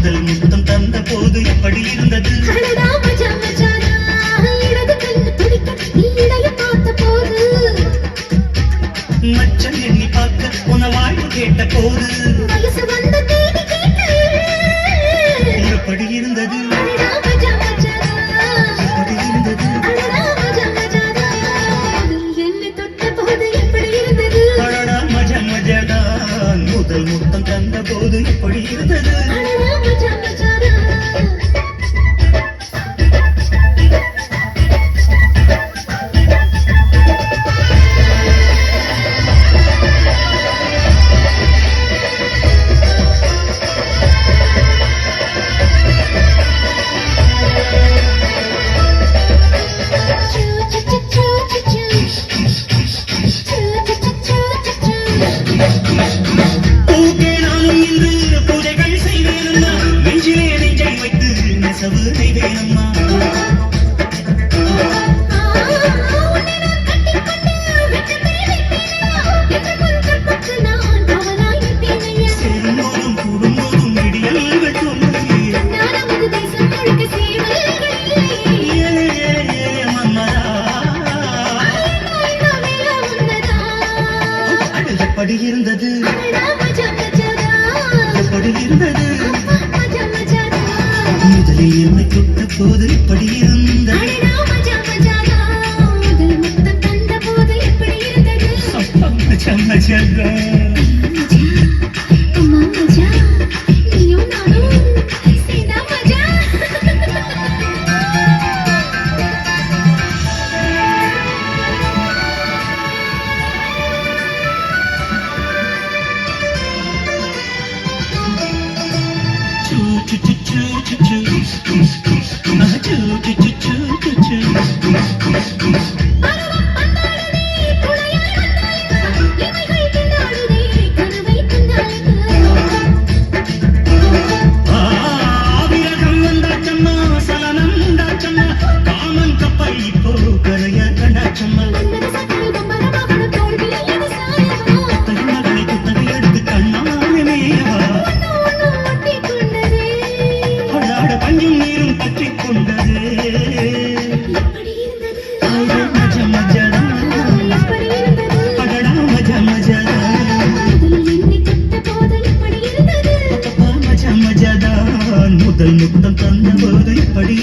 முதல் முத்தம் தந்த போது எப்படி இருந்தது? மச்சம் எண்ணி பார்க்க உன வாழ்வு கேட்ட போது எப்படி இருந்தது? எப்படி இருந்தது? அடடா மஜா மஜாதான் முதல் முத்தம் தந்த போது எப்படி இருந்தது? வேணம்மா சேரும்போதும் கூடும்போதும் விடியல்கள் தோன்றும் எப்படி இருந்தது? எப்படி இருந்தது? முதலில் என்னை தொட்ட போது எப்படி இருந்தது? மஜா மஜா பஞ்சும் நீரும் பற்றி கொண்டது. மஜா மஜா அடடா மஜா மஜா மஜா மஜாதான் முதல் முத்தம் தந்த போது எப்படி